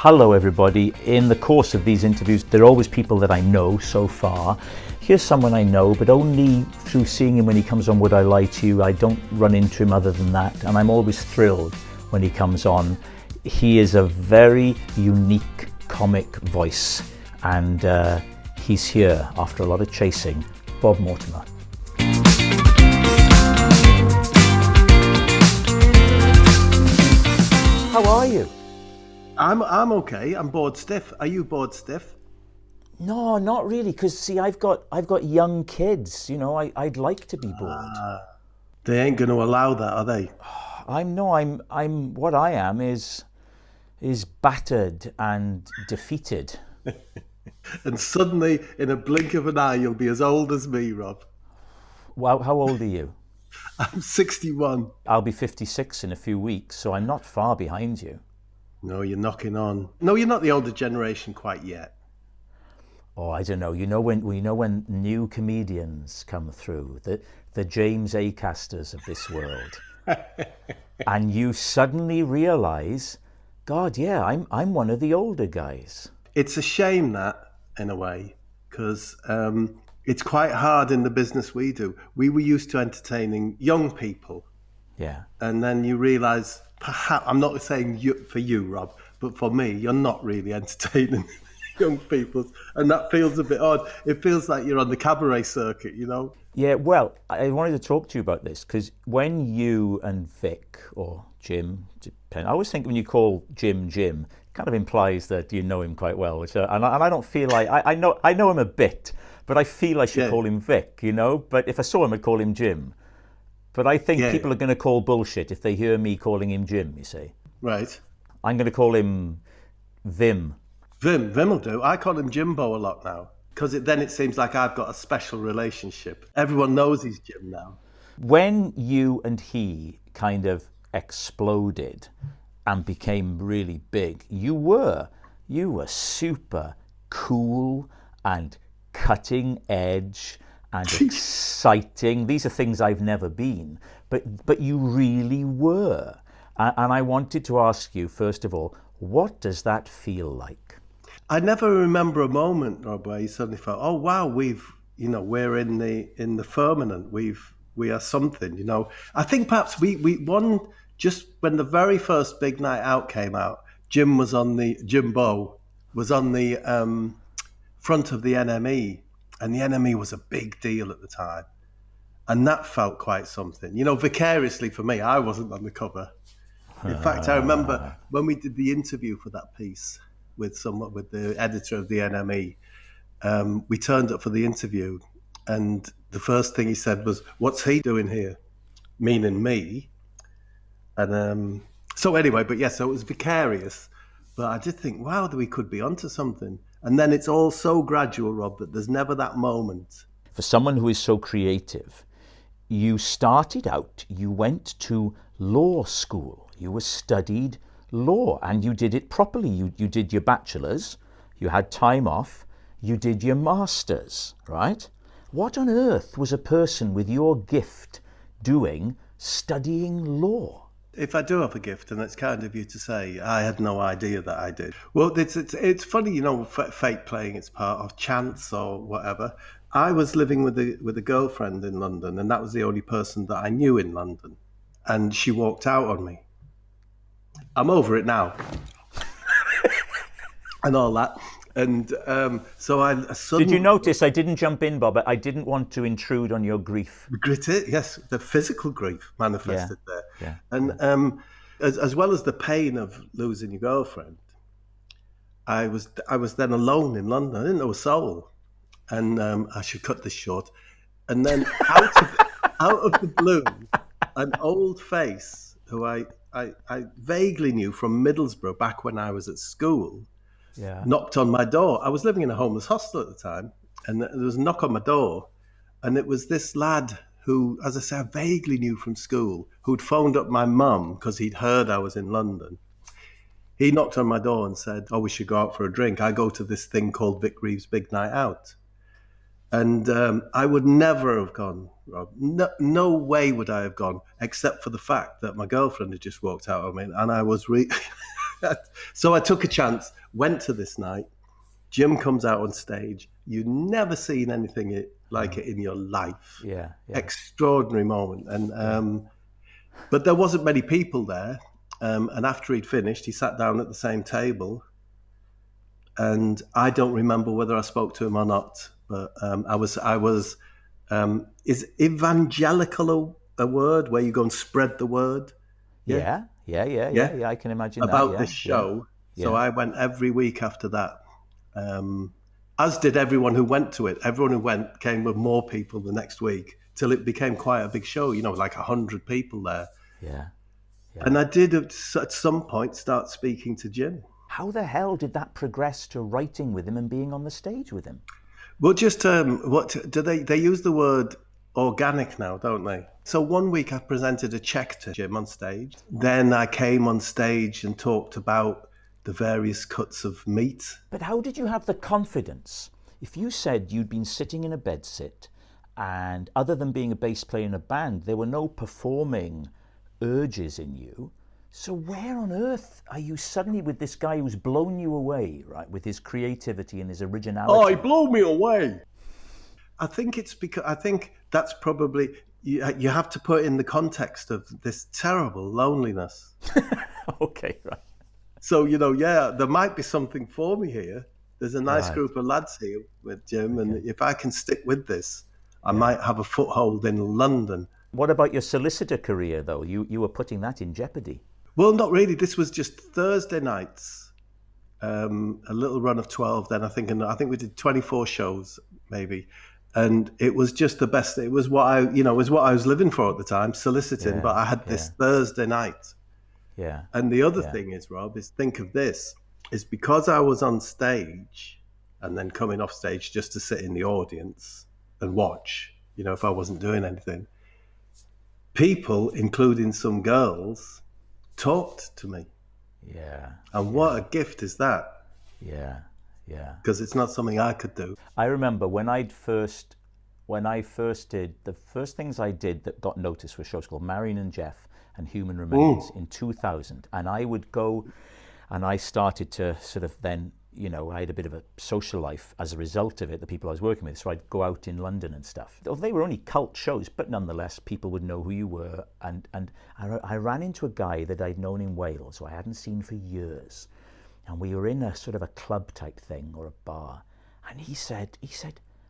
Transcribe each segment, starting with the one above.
Hello everybody. In the course of these interviews, there are always people that I know so far. Here's someone I know, but only through seeing him when he comes on Would I Lie to You. I don't run into him other than that, and I'm always thrilled when he comes on. He is a very unique comic voice, and he's here after a lot of chasing. Bob Mortimer. How are you? I'm okay. I'm bored stiff. Are you bored stiff? No, not really. Because see, I've got young kids. You know, I'd like to be bored. They ain't going to allow that, are they? I'm what I am is battered and defeated. And suddenly, in a blink of an eye, you'll be as old as me, Rob. Well, how old are you? I'm 61. I'll be 56 in a few weeks, so I'm not far behind you. No, you're knocking on. No, you're not the older generation quite yet. Oh, I don't know. You know when new comedians come through, the James Acasters of this world, and you suddenly realise, God, yeah, I'm one of the older guys. It's a shame that, in a way, because it's quite hard in the business we do. We were used to entertaining young people. Yeah. And then you realise, perhaps, I'm not saying for you, Rob, but for me, you're not really entertaining young people. And that feels a bit odd. It feels like you're on the cabaret circuit, you know? Yeah, well, I wanted to talk to you about this because when you and Vic or Jim, I always think when you call Jim, it kind of implies that you know him quite well. Which, and I don't feel like, I know him a bit, but I feel I should call him Vic, you know? But if I saw him, I'd call him Jim. But I think people are going to call bullshit if they hear me calling him Jim, you see. Right. I'm going to call him Vim. Vim will do. I call him Jimbo a lot now because then it seems like I've got a special relationship. Everyone knows he's Jim now. When you and he kind of exploded and became really big, you were super cool and cutting edge and exciting. These are things I've never been, but you really were. And I wanted to ask you, first of all, what does that feel like? I never remember a moment, Rob, where you suddenly felt, oh wow, we're in the firmament. We are something, you know. I think perhaps we won just when the very first big night out came out. Jimbo was on the front of the NME. And the NME was a big deal at the time. And that felt quite something. You know, vicariously for me, I wasn't on the cover. In fact, I remember when we did the interview for that piece with the editor of the NME, we turned up for the interview. And the first thing he said was, "What's he doing here?" Meaning me. And so anyway, so it was vicarious. But I did think, wow, we could be onto something. And then it's all so gradual, Rob, that there's never that moment. For someone who is so creative, you started out, you went to law school, you studied law, and you did it properly. You did your bachelor's, you had time off, you did your master's, right? What on earth was a person with your gift doing studying law? If I do have a gift, and it's kind of you to say, I had no idea that I did. Well, it's funny, you know, fate playing its part, or chance, or whatever. I was living with a girlfriend in London, and that was the only person that I knew in London. And she walked out on me. I'm over it now, and all that. And so I suddenly... Did you notice I didn't jump in, Bob? I didn't want to intrude on your grief. Yes, the physical grief manifested there. Yeah. And as well as the pain of losing your girlfriend, I was then alone in London. I didn't know a soul. And I should cut this short. And then out of the blue, an old face who I vaguely knew from Middlesbrough back when I was at school, knocked on my door. I was living in a homeless hostel at the time, and there was a knock on my door, and it was this lad who, as I say, I vaguely knew from school, who'd phoned up my mum because he'd heard I was in London. He knocked on my door and said, "Oh, we should go out for a drink. I go to this thing called Vic Reeves' Big Night Out." And I would never have gone, Rob. No way would I have gone, except for the fact that my girlfriend had just walked out on me, and I was So I took a chance, went to this night. Jim comes out on stage. You've never seen anything like it in your life. Yeah, yeah, Extraordinary moment. And but there wasn't many people there. And after he'd finished, he sat down at the same table. And I don't remember whether I spoke to him or not. But is evangelical a word where you go and spread the word? yeah, yeah, yeah, Yeah. yeah, yeah. I can imagine About that. this Yeah, show. yeah, So yeah. I went every week after that. As did everyone who went to it. Everyone who went came with more people the next week till it became quite a big show, like 100 people there. Yeah, yeah. And I did at some point start speaking to Jim. How the hell did that progress to writing with him and being on the stage with him? Well, just what do they use the word organic now, don't they? So one week I presented a check to Jim on stage. Then I came on stage and talked about the various cuts of meat. But how did you have the confidence? If you said you'd been sitting in a bedsit and other than being a bass player in a band, there were no performing urges in you. So where on earth are you suddenly with this guy who's blown you away, right, with his creativity and his originality? Oh, he blew me away. I think it's because I think that's probably you have to put in the context of this terrible loneliness. Okay, right. So there might be something for me here. There's a nice Right. group of lads here with Jim, and if I can stick with this, I might have a foothold in London. What about your solicitor career, though? You were putting that in jeopardy. Well, not really. This was just Thursday nights, a little run of 12. Then I think we did 24 shows maybe, and it was just the best. It was what I was living for at the time, soliciting. Yeah, But I had this Thursday night. Yeah. And the other thing is, Rob, is think of this, is because I was on stage and then coming off stage just to sit in the audience and watch, if I wasn't doing anything, people, including some girls, talked to me. Yeah. And what a gift is that? Yeah. Yeah. Because it's not something I could do. I remember when I first did, the first things I did that got noticed were shows called Marion and Jeff and Human Remains in 2000. And I would go, and I started to sort of then, I had a bit of a social life as a result of it, the people I was working with. So I'd go out in London and stuff. They were only cult shows, but nonetheless, people would know who you were. And I ran into a guy that I'd known in Wales, who I hadn't seen for years. And we were in a sort of a club type thing or a bar. And he said,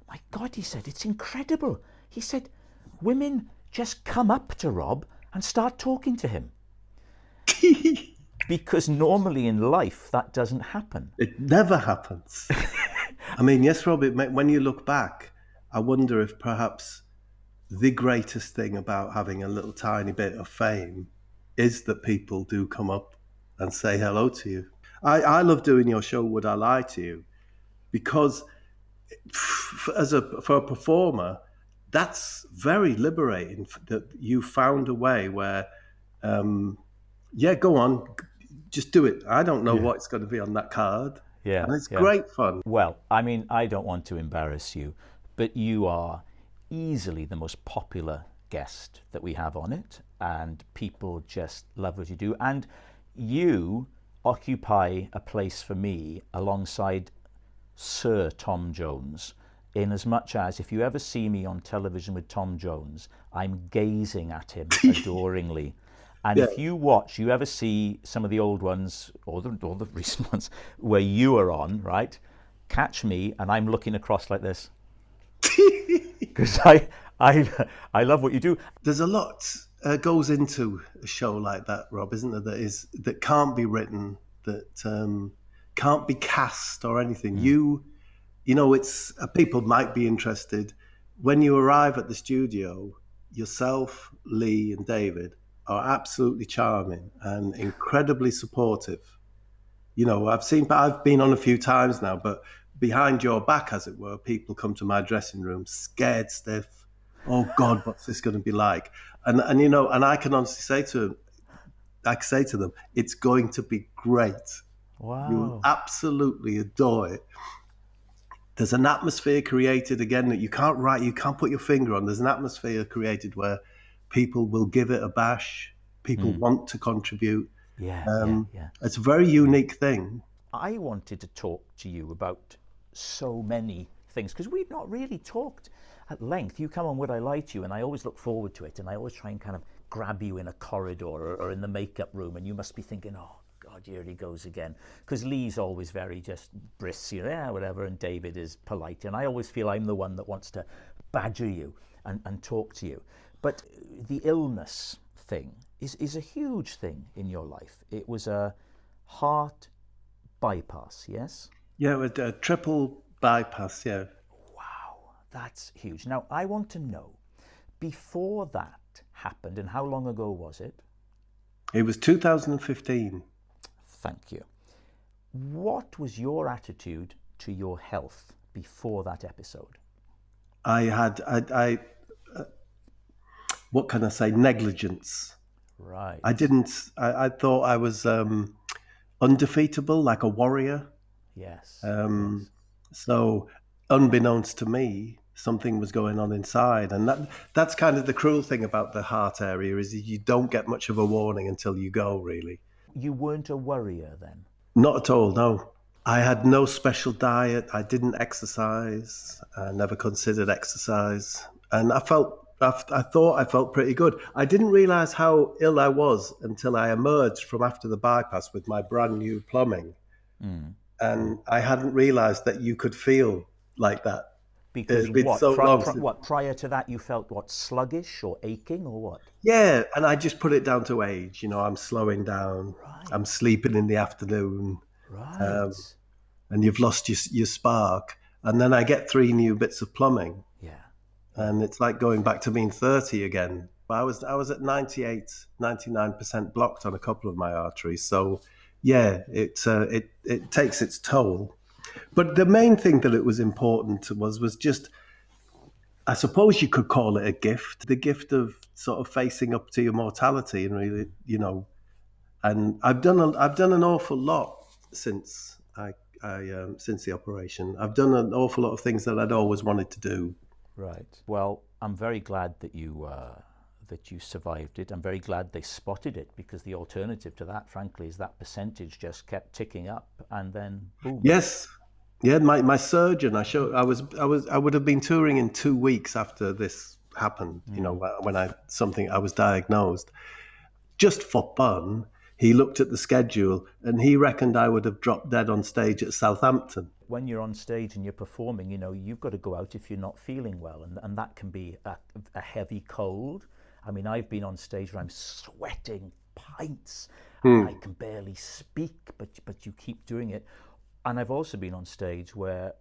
my God, he said, it's incredible. He said, women just come up to Rob and start talking to him. Because normally in life, that doesn't happen. It never happens. I mean, yes, Rob, when you look back, I wonder if perhaps the greatest thing about having a little tiny bit of fame is that people do come up and say hello to you. I love doing your show, Would I Lie to You? Because for a performer, that's very liberating that you found a way where, go on, just do it. I don't know what's going to be on that card. Yeah. And it's great fun. Well, I mean, I don't want to embarrass you, but you are easily the most popular guest that we have on it, and people just love what you do. And you occupy a place for me alongside Sir Tom Jones, in as much as if you ever see me on television with Tom Jones, I'm gazing at him adoringly. And if you ever see some of the old ones or the recent ones where you are on, right, catch me and I'm looking across like this. Because I love what you do. There's a lot goes into a show like that, Rob, isn't there? That can't be written, that can't be cast or anything. It's people might be interested when you arrive at the studio. Yourself, Lee, and David are absolutely charming and incredibly supportive. I've been on a few times now, but behind your back, as it were, people come to my dressing room scared stiff. Oh God, what's this going to be like? And I can honestly say to them, it's going to be great. Wow. You'll absolutely adore it. There's an atmosphere created again that you can't put your finger on. There's an atmosphere created where people will give it a bash. People want to contribute. Yeah, yeah, yeah. It's a very unique thing. I wanted to talk to you about so many things because we've not really talked at length. You come on Would I Lie to You, and I always look forward to it, and I always try and kind of grab you in a corridor or in the makeup room, and you must be thinking, oh God, here he goes again. Because Lee's always very just brisk, yeah, whatever, and David is polite, and I always feel I'm the one that wants to badger you and talk to you. But the illness thing is a huge thing in your life. It was a heart bypass, yes? Yeah, with a triple bypass. Yeah, Wow, that's huge. Now, I want to know, before that happened, and how long ago was it? it was 2015. Thank you. What was your attitude to your health before that episode? I had, what can I say? Negligence. Right. I didn't. I thought I was undefeatable, like a warrior. Yes. Um, Yes. so, unbeknownst to me, something was going on inside, and that's kind of the cruel thing about the heart area is you don't get much of a warning until you go. Really, You weren't a worrier then? not at all. No, I had no special diet. I didn't exercise. I never considered exercise, and I thought I felt pretty good. I didn't realize how ill I was until I emerged from after the bypass with my brand new plumbing. And I hadn't realized that you could feel like that. Because It's been what? so long What? Prior to that, you felt what? Sluggish or aching or what? yeah, and I just put it down to age. I'm slowing down. Right. I'm sleeping in the afternoon, Right. and you've lost your spark. And then I get 3 new bits of plumbing, Yeah. and it's like going back to being 30 again. But I was at 98, 99% blocked on a couple of my arteries. So yeah, it takes its toll. But the main thing that it was important was just, I suppose you could call it a gift, the gift of sort of facing up to your mortality and really, and I've done an awful lot since since the operation. I've done an awful lot of things that I'd always wanted to do. Right. Well, I'm very glad that you survived it. I'm very glad they spotted it because the alternative to that, frankly, is that percentage just kept ticking up and then boom. Yes. Yeah, my surgeon, I would have been touring in 2 weeks after this happened, when I was diagnosed. Just for fun, he looked at the schedule and he reckoned I would have dropped dead on stage at Southampton. When you're on stage and you're performing, you've got to go out if you're not feeling well, and that can be a heavy cold. I mean, I've been on stage where I'm sweating pints and I can barely speak, but you keep doing it. And I've also been on stage where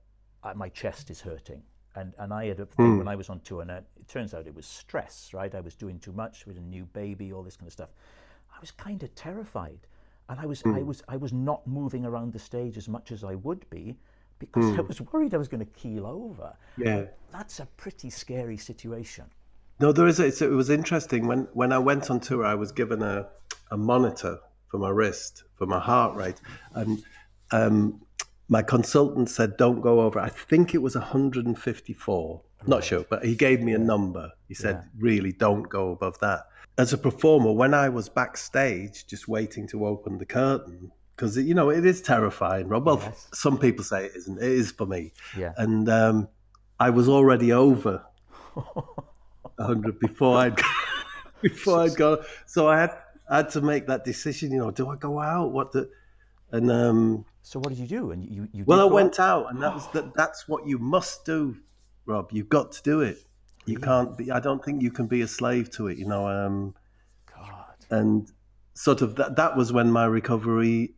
my chest is hurting. And I had a thing when I was on tour, and it turns out it was stress, right? I was doing too much with a new baby, all this kind of stuff. I was kind of terrified, and I was not moving around the stage as much as I would be because I was worried I was going to keel over. Yeah. That's a pretty scary situation. No, there is. It was interesting when I went on tour. I was given a monitor for my wrist for my heart rate, and my consultant said don't go over. I think it was 154. Not sure, but he gave me a number. He said really don't go above that. As a performer, when I was backstage, just waiting to open the curtain, because it is terrifying, Rob. Well, Yes. some people say it isn't. It is for me. Yeah. And I was already over 100 before I'd gone. So I had to make that decision. Do I go out? And So what did you do? And you well, I did go went out, and that's what you must do, Rob. You've got to do it. You can't be. I don't think you can be a slave to it. God. And sort of that was when my recovery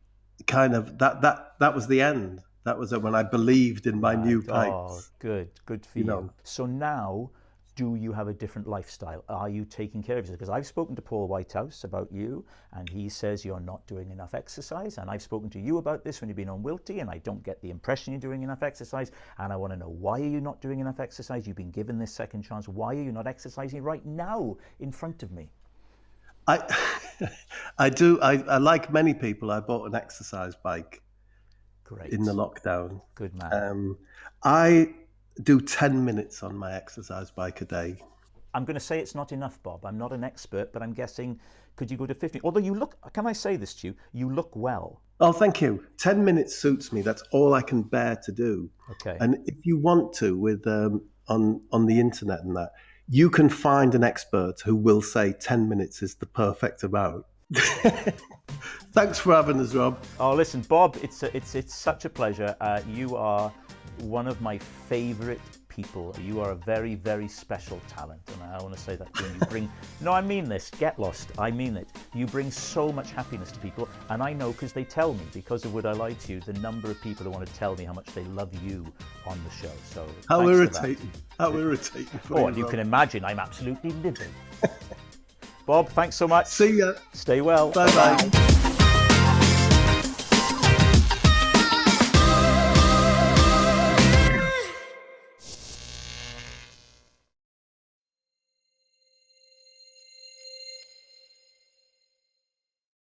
kind of that was the end. That was when I believed in my new Oh, pipes. good for you. So now, do you have a different lifestyle? Are you taking care of yourself? Because I've spoken to Paul Whitehouse about you, and he says you're not doing enough exercise. And I've spoken to you about this when you've been on WILTY, and I don't get the impression you're doing enough exercise. And I want to know, why are you not doing enough exercise? You've been given this second chance. Why are you not exercising right now in front of me? I I do. I like many people. I bought an exercise bike Great. in the lockdown. Good man. I do 10 minutes on my exercise bike a day. I'm going to say it's not enough, Bob. I'm not an expert, but I'm guessing, could you go to 15? Although you look, can I say this to you? You look well. Oh, thank you. 10 minutes suits me. That's all I can bear to do. Okay. And if you want to, with on the internet and that, you can find an expert who will say 10 minutes is the perfect amount. Thanks for having us, Rob. Oh, listen, Bob, it's such a pleasure. You are one of my favourite people. You are a very, very special talent, and I want to say that to you. You bring, no, I mean this, get lost, I mean it. You bring so much happiness to people, and I know because they tell me, because of Would I Lie to You, the number of people who want to tell me how much they love you on the show. So how irritating. How irritating. Oh, and you can imagine, I'm absolutely livid. Bob, thanks so much. See ya. Stay well. Bye-bye.